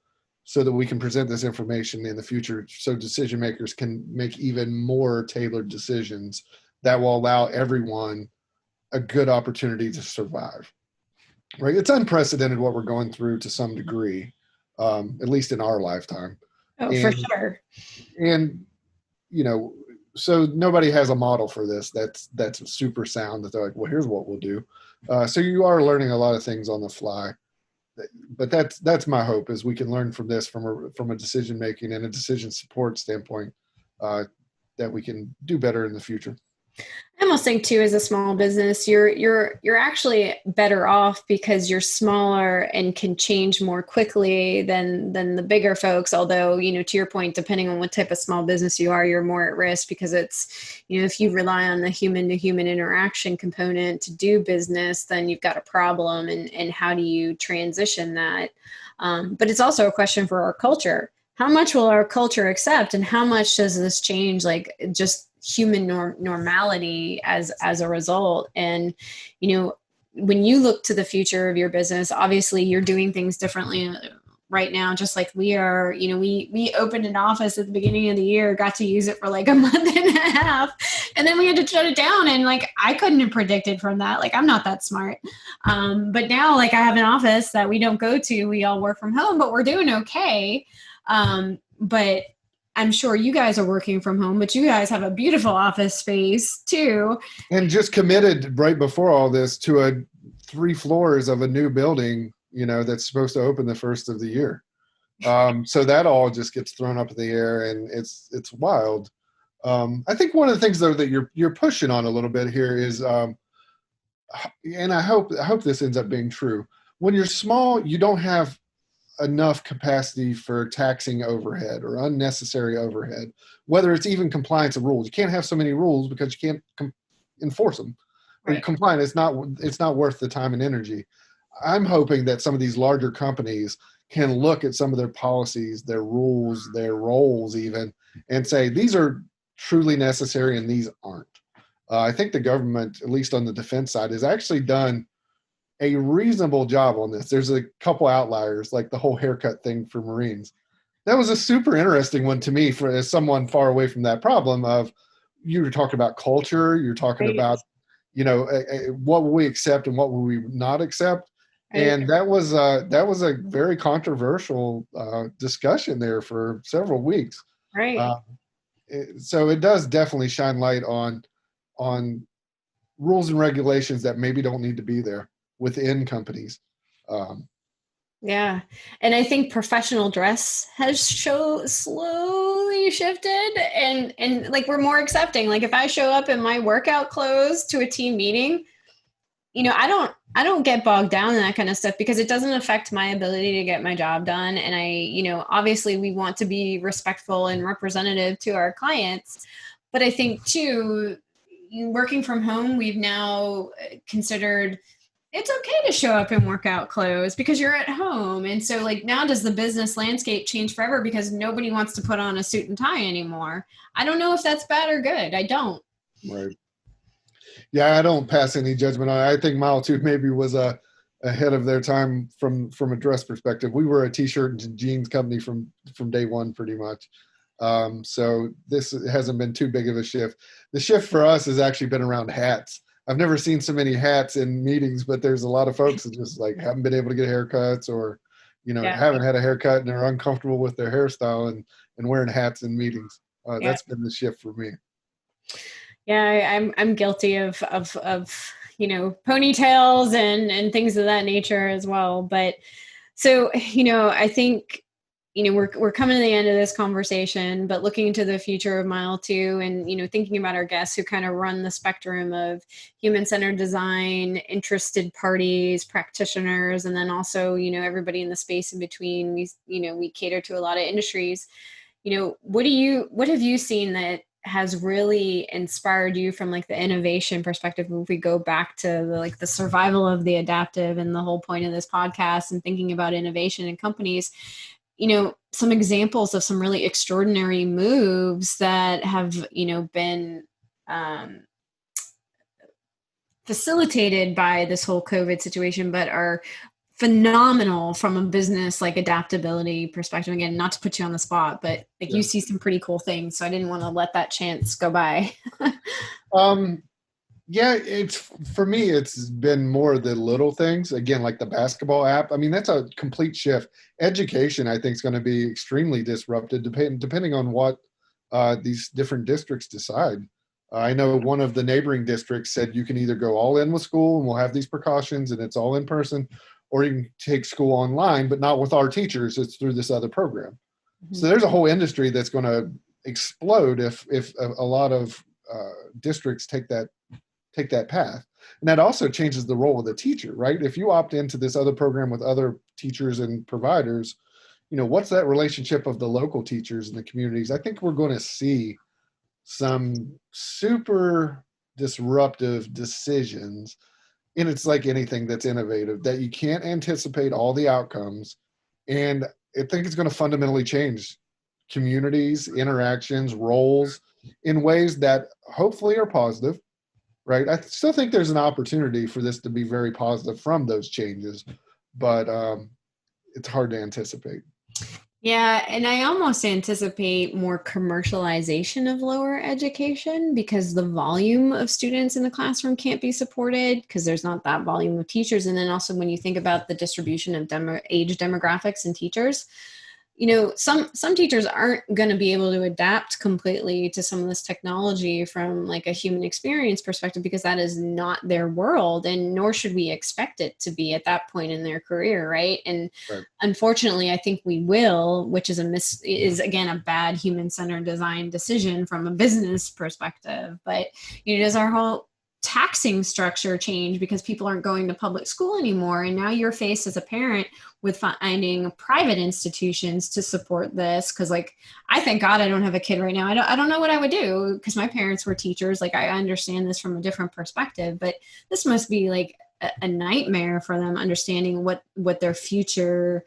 so that we can present this information in the future so decision makers can make even more tailored decisions that will allow everyone a good opportunity to survive. Right? It's unprecedented what we're going through to some degree, at least in our lifetime. For sure. And, so nobody has a model for this that's super sound that they're like, well, here's what we'll do. So you are learning a lot of things on the fly, but that's my hope is we can learn from this from a decision making and a decision support standpoint, that we can do better in the future. I almost think too, as a small business, you're actually better off because you're smaller and can change more quickly than the bigger folks. Although, to your point, depending on what type of small business you are, you're more at risk because it's, if you rely on the human to human interaction component to do business, then you've got a problem. And how do you transition that? But it's also a question for our culture. How much will our culture accept, and how much does this change, like just human normality as a result? And when you look to the future of your business, obviously you're doing things differently right now, just like we are. We opened an office at the beginning of the year, got to use it for like a month and a half, and then we had to shut it down. And like I couldn't have predicted from that. Like I'm not that smart. But now like I have an office that we don't go to. We all work from home, but we're doing okay. But I'm sure you guys are working from home, but you guys have a beautiful office space too. And just committed right before all this to 3 floors of a new building, that's supposed to open the first of the year. So that all just gets thrown up in the air, and it's wild. I think one of the things though that you're pushing on a little bit here is, and I hope this ends up being true. When you're small, you don't have enough capacity for taxing overhead or unnecessary overhead, whether it's even compliance of rules. You can't have so many rules because you can't enforce them. Right. Compliant, it's not worth the time and energy. I'm hoping that some of these larger companies can look at some of their policies, their rules, their roles even, and say, these are truly necessary and these aren't. I think the government, at least on the defense side, has actually done a reasonable job on this. There's a couple outliers, like the whole haircut thing for Marines. That was a super interesting one to me as someone far away from that problem of, you were talking about culture, you're talking about, what will we accept and what will we not accept. And that was a very controversial discussion there for several weeks. Right. So it does definitely shine light on rules and regulations that maybe don't need to be there within companies. Yeah. And I think professional dress has slowly shifted and like we're more accepting. Like if I show up in my workout clothes to a team meeting, I don't get bogged down in that kind of stuff because it doesn't affect my ability to get my job done. And obviously we want to be respectful and representative to our clients. But I think too, working from home, we've now considered it's okay to show up in workout clothes because you're at home. And so like now does the business landscape change forever because nobody wants to put on a suit and tie anymore? I don't know if that's bad or good. I don't. Right. Yeah, I don't pass any judgment on it. I think Mile 2 maybe was ahead of their time from a dress perspective. We were a t-shirt and jeans company from day one pretty much. So this hasn't been too big of a shift. The shift for us has actually been around hats. I've never seen so many hats in meetings, but there's a lot of folks that just like haven't been able to get haircuts or, haven't had a haircut and are uncomfortable with their hairstyle and wearing hats in meetings. That's been the shift for me. Yeah, I'm guilty of ponytails and things of that nature as well. But so I think we're coming to the end of this conversation, but looking into the future of Mile 2 and thinking about our guests who kind of run the spectrum of human-centered design, interested parties, practitioners, and then also everybody in the space in between. We cater to a lot of industries. What have you seen that has really inspired you from like the innovation perspective? If we go back to the survival of the adaptive and the whole point of this podcast and thinking about innovation in companies, some examples of some really extraordinary moves that have, been facilitated by this whole COVID situation, but are phenomenal from a business like adaptability perspective. Again, not to put you on the spot, but you see some pretty cool things. So I didn't want to let that chance go by. For me, it's been more the little things. Again, like the basketball app. I mean, that's a complete shift. Education, I think, is going to be extremely disrupted depending on what these different districts decide. I know one of the neighboring districts said you can either go all in with school and we'll have these precautions and it's all in person, or you can take school online, but not with our teachers. It's through this other program. Mm-hmm. So there's a whole industry that's going to explode if a lot of districts take that path. And that also changes the role of the teacher, right? If you opt into this other program with other teachers and providers, what's that relationship of the local teachers in the communities? I think we're going to see some super disruptive decisions. And it's like anything that's innovative, that you can't anticipate all the outcomes. And I think it's going to fundamentally change communities, interactions, roles in ways that hopefully are positive, right? I still think there's an opportunity for this to be very positive from those changes, but it's hard to anticipate. Yeah, and I almost anticipate more commercialization of lower education because the volume of students in the classroom can't be supported because there's not that volume of teachers. And then also when you think about the distribution of age demographics and teachers, some teachers aren't going to be able to adapt completely to some of this technology from like a human experience perspective because that is not their world, and nor should we expect it to be at that point in their career, right? And right. Unfortunately, I think we will, which is again a bad human-centered design decision from a business perspective. But does our whole taxing structure change because people aren't going to public school anymore, and now you're faced as a parent with finding private institutions to support this? Because I thank God I don't have a kid right now. I don't know what I would do because my parents were teachers. I understand this from a different perspective, but this must be like a nightmare for them understanding what their future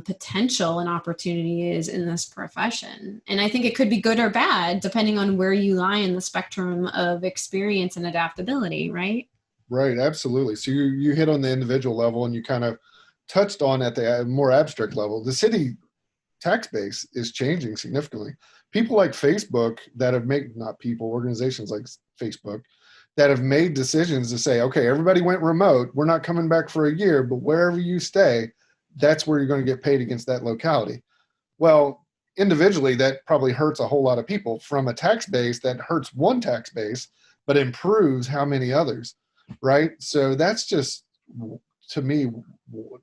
potential and opportunity is in this profession. And I think it could be good or bad depending on where you lie in the spectrum of experience and adaptability, right? Right, absolutely. So you hit on the individual level, and you kind of touched on at the more abstract level. The city tax base is changing significantly. People like Facebook that have organizations like Facebook that have made decisions to say, okay, everybody went remote. We're not coming back for a year, but wherever you stay, that's where you're going to get paid against that locality. Well, individually, that probably hurts a whole lot of people. From a tax base, that hurts one tax base, but improves how many others, right? So that's just, to me,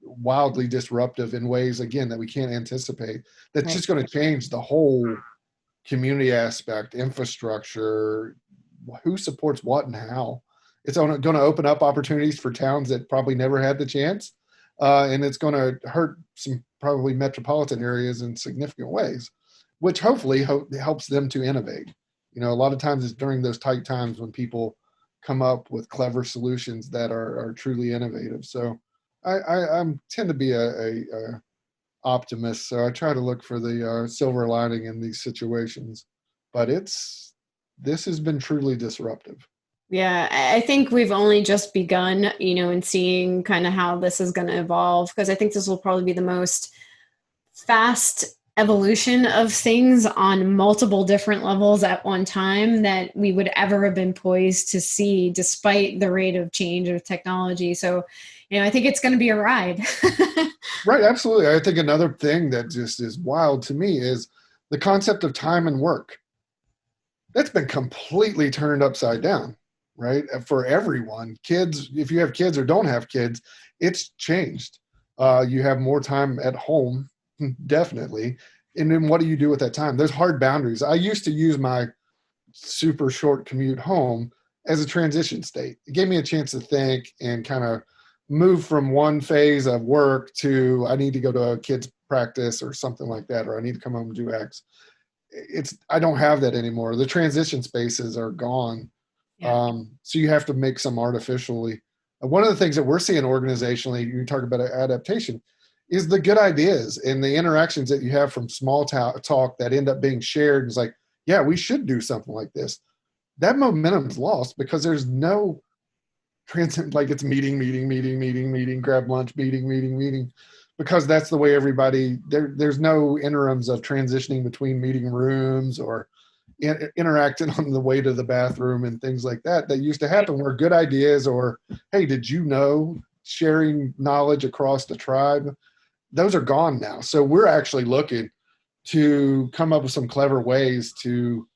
wildly disruptive in ways, again, that we can't anticipate. That's right. Just going to change the whole community aspect, infrastructure, who supports what and how. It's going to open up opportunities for towns that probably never had the chance. And it's going to hurt some probably metropolitan areas in significant ways, which hopefully helps them to innovate. A lot of times it's during those tight times when people come up with clever solutions that are truly innovative. So I tend to be a optimist. So I try to look for the silver lining in these situations. But this has been truly disruptive. Yeah, I think we've only just begun, in seeing kind of how this is going to evolve, because I think this will probably be the most fast evolution of things on multiple different levels at one time that we would ever have been poised to see, despite the rate of change of technology. So, I think it's going to be a ride. Right, absolutely. I think another thing that just is wild to me is the concept of time and work. that's been completely turned upside down, right? For everyone, kids, if you have kids or don't have kids, it's changed. You have more time at home, definitely. And then what do you do with that time? There's hard boundaries. I used to use my super short commute home as a transition state. It gave me a chance to think and kind of move from one phase of work to I need to go to a kid's practice or something like that, or I need to come home and do X. I don't have that anymore. The transition spaces are gone. Yeah. So you have to make some artificially. One of the things that we're seeing organizationally, you talk about adaptation, is the good ideas and the interactions that you have from small talk that end up being shared. It's like, yeah, we should do something like this. That momentum's lost because there's no transit, like it's meeting, grab lunch, meeting, because that's the way everybody, there's no interims of transitioning between meeting rooms or interacting on the way to the bathroom and things like that used to happen, where good ideas or, hey, did you know, sharing knowledge across the tribe, those are gone now. So we're actually looking to come up with some clever ways to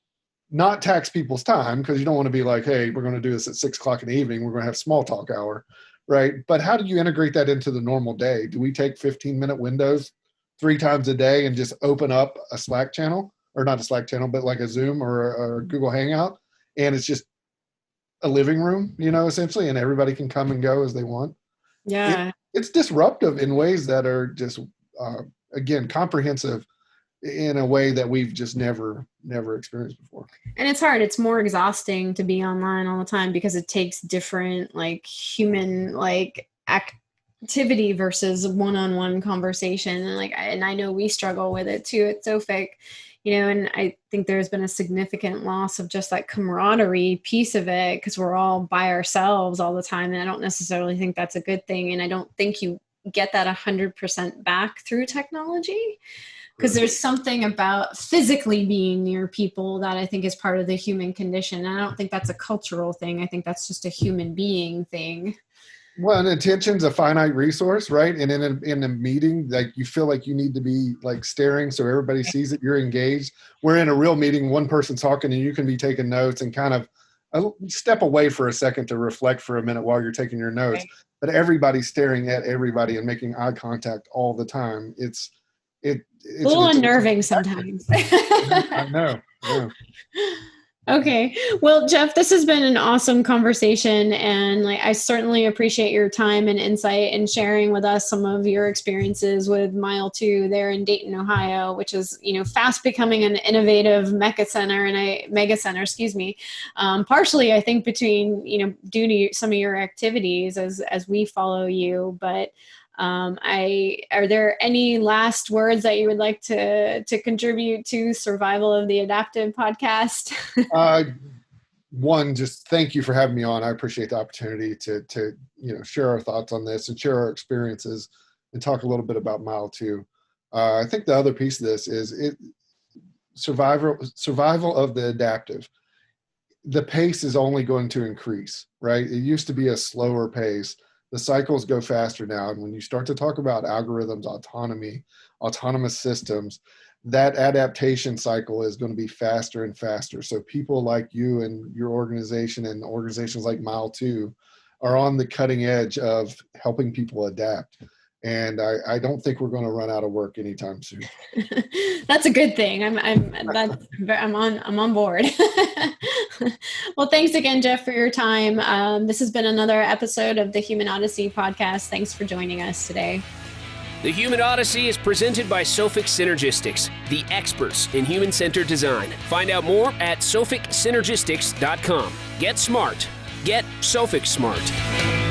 not tax people's time, because you don't want to be like, hey, we're going to do this at 6 o'clock in the evening. We're going to have small talk hour, right? But how do you integrate that into the normal day? Do we take 15-minute windows 3 times a day and just open up a Slack channel, or not a Slack channel, but like a Zoom or a Google Hangout, and it's just a living room, essentially, and everybody can come and go as they want? Yeah. It's disruptive in ways that are just, again, comprehensive in a way that we've just never experienced before. And it's hard. It's more exhausting to be online all the time because it takes different human activity versus one-on-one conversation. And I know we struggle with it too at Sophic, and I think there's been a significant loss of just that camaraderie piece of it, because we're all by ourselves all the time. And I don't necessarily think that's a good thing. And I don't think you get that 100% back through technology. Because there's something about physically being near people that I think is part of the human condition. And I don't think that's a cultural thing. I think that's just a human being thing. Well, and attention's a finite resource, right? And in a meeting, you feel like you need to be staring so everybody sees that you're engaged. We're in a real meeting, one person's talking and you can be taking notes and kind of step away for a second to reflect for a minute while you're taking your notes. Right. But everybody's staring at everybody and making eye contact all the time. It's a little unnerving sometimes. I know. Yeah. Okay. Well, Jeff, this has been an awesome conversation, and I certainly appreciate your time and insight and sharing with us some of your experiences with Mile 2 there in Dayton, Ohio, which is, fast becoming an innovative mega center, partially I think between, due to some of your activities as we follow you, but are there any last words that you would like to contribute to Survival of the Adaptive podcast? One, just thank you for having me on. I appreciate the opportunity to share our thoughts on this and share our experiences and talk a little bit about Mile 2. I think the other piece of this is survival of the adaptive. The pace is only going to increase, right? It used to be a slower pace. The cycles go faster now. And when you start to talk about algorithms, autonomy, autonomous systems, that adaptation cycle is going to be faster and faster. So people like you and your organization and organizations like Mile 2 are on the cutting edge of helping people adapt. And I don't think we're going to run out of work anytime soon. That's a good thing. I'm on board. Well, thanks again, Jeff, for your time. This has been another episode of the Human Odyssey podcast. Thanks for joining us today. The Human Odyssey is presented by Sophic Synergistics, the experts in human-centered design. Find out more at sophicsynergistics.com. Get smart. Get Sophic smart.